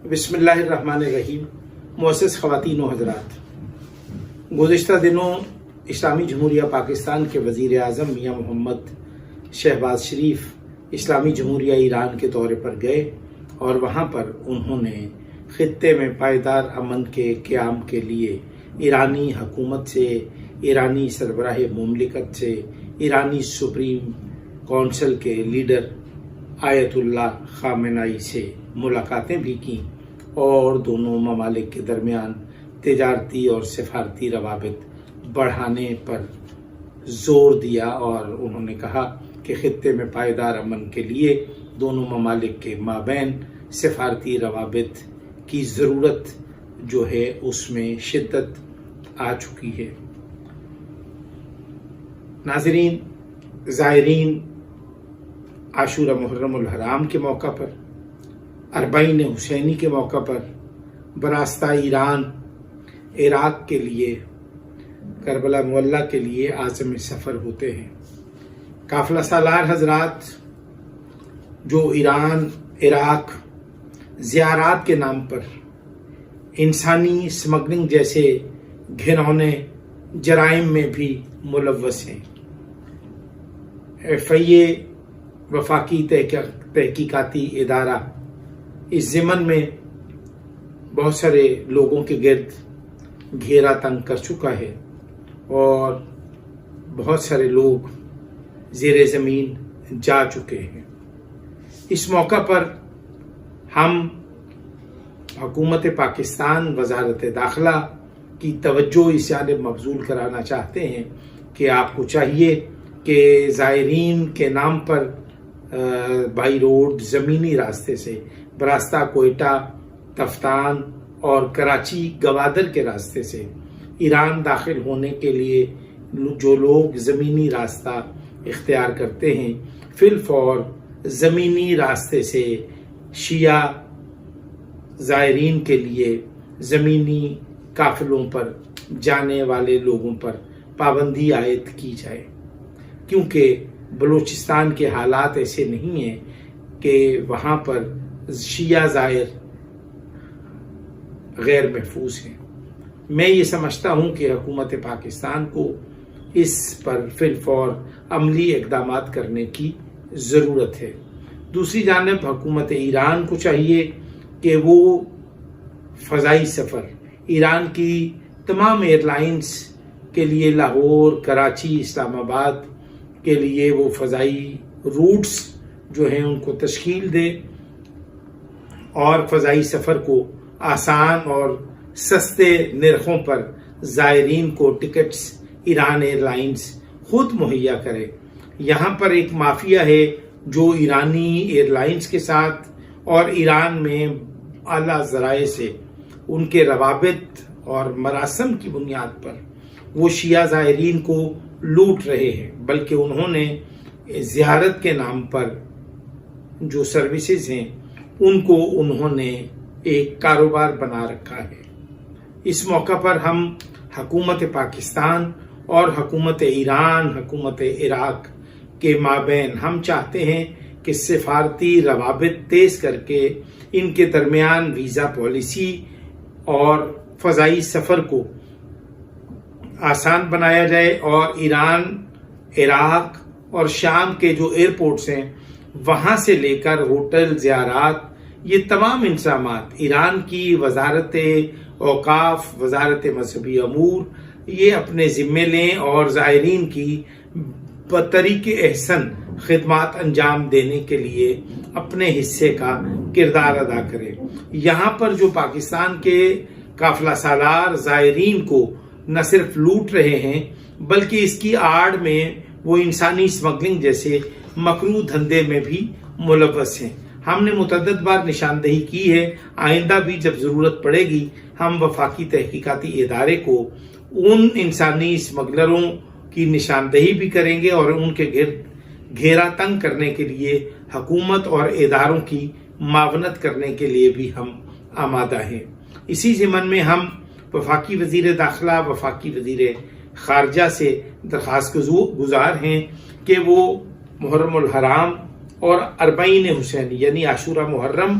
بسم اللہ الرحمن الرحیم۔ معزز خواتین و حضرات، گزشتہ دنوں اسلامی جمہوریہ پاکستان کے وزیر اعظم میاں محمد شہباز شریف اسلامی جمہوریہ ایران کے دورے پر گئے اور وہاں پر انہوں نے خطے میں پائیدار امن کے قیام کے لیے ایرانی حکومت سے، ایرانی سربراہ مملکت سے، ایرانی سپریم کونسل کے لیڈر آیت اللہ خامنائی سے ملاقاتیں بھی کیں اور دونوں ممالک کے درمیان تجارتی اور سفارتی روابط بڑھانے پر زور دیا، اور انہوں نے کہا کہ خطے میں پائیدار امن کے لیے دونوں ممالک کے مابین سفارتی روابط کی ضرورت جو ہے اس میں شدت آ چکی ہے۔ ناظرین، زائرین عاشورہ محرم الحرام کے موقع پر، اربعین حسینی کے موقع پر براستہ ایران عراق کے لیے، کربلا معلیٰ کے لیے عازم سفر ہوتے ہیں۔ قافلہ سالار حضرات جو ایران عراق زیارات کے نام پر انسانی اسمگلنگ جیسے گھنونے جرائم میں بھی ملوث ہیں، FIA وفاقی تحقیقاتی ادارہ اس ضمن میں بہت سارے لوگوں کے گرد گھیرا تنگ کر چکا ہے اور بہت سارے لوگ زیر زمین جا چکے ہیں۔ اس موقع پر ہم حکومت پاکستان، وزارت داخلہ کی توجہ اس جانب مبذول کرانا چاہتے ہیں کہ آپ کو چاہیے کہ زائرین کے نام پر بائی روڈ، زمینی راستے سے براستہ کوئٹہ، تفتان اور کراچی گوادر کے راستے سے ایران داخل ہونے کے لیے جو لوگ زمینی راستہ اختیار کرتے ہیں، فی الفور زمینی راستے سے شیعہ زائرین کے لیے زمینی قافلوں پر جانے والے لوگوں پر پابندی عائد کی جائے، کیونکہ بلوچستان کے حالات ایسے نہیں ہیں کہ وہاں پر شیعہ زائر غیر محفوظ ہیں۔ میں یہ سمجھتا ہوں کہ حکومت پاکستان کو اس پر فی الفور عملی اقدامات کرنے کی ضرورت ہے۔ دوسری جانب حکومت ایران کو چاہیے کہ وہ فضائی سفر ایران کی تمام ایئر لائنز کے لیے لاہور، کراچی، اسلام آباد کے لیے وہ فضائی روٹس جو ہیں ان کو تشکیل دے اور فضائی سفر کو آسان اور سستے نرخوں پر زائرین کو ٹکٹس ایران ایئر لائنز خود مہیا کرے۔ یہاں پر ایک مافیا ہے جو ایرانی ایئر لائنز کے ساتھ اور ایران میں اعلیٰ ذرائع سے ان کے روابط اور مراسم کی بنیاد پر وہ شیعہ زائرین کو لوٹ رہے ہیں، بلکہ انہوں نے زیارت کے نام پر جو سروسز ہیں ان کو انہوں نے ایک کاروبار بنا رکھا ہے۔ اس موقع پر ہم حکومت پاکستان اور حکومت ایران، حکومت عراق کے مابین ہم چاہتے ہیں کہ سفارتی روابط تیز کر کے ان کے درمیان ویزا پالیسی اور فضائی سفر کو آسان بنایا جائے، اور ایران، عراق اور شام کے جو ایئرپورٹس ہیں وہاں سے لے کر ہوٹل، زیارات، یہ تمام انتظامات ایران کی وزارت اوقاف، وزارت مذہبی امور یہ اپنے ذمے لیں اور زائرین کی بطریق احسن خدمات انجام دینے کے لیے اپنے حصے کا کردار ادا کریں۔ یہاں پر جو پاکستان کے قافلہ سالار زائرین کو نہ صرف لوٹ رہے ہیں بلکہ اس کی آڑ میں وہ انسانی اسمگلنگ جیسے مکروہ دھندے میں بھی ملوث ہیں۔ ہم نے متعدد بار نشاندہی کی ہے، آئندہ بھی جب ضرورت پڑے گی ہم وفاقی تحقیقاتی ادارے کو ان انسانی اسمگلروں کی نشاندہی بھی کریں گے اور ان کے گرد گھیرا تنگ کرنے کے لیے حکومت اور اداروں کی معاونت کرنے کے لیے بھی ہم آمادہ ہیں۔ اسی ضمن میں ہم وفاقی وزیر داخلہ، وفاقی وزیر خارجہ سے درخواست گزار ہیں کہ وہ محرم الحرام اور اربعین حسینی یعنی عاشورہ محرم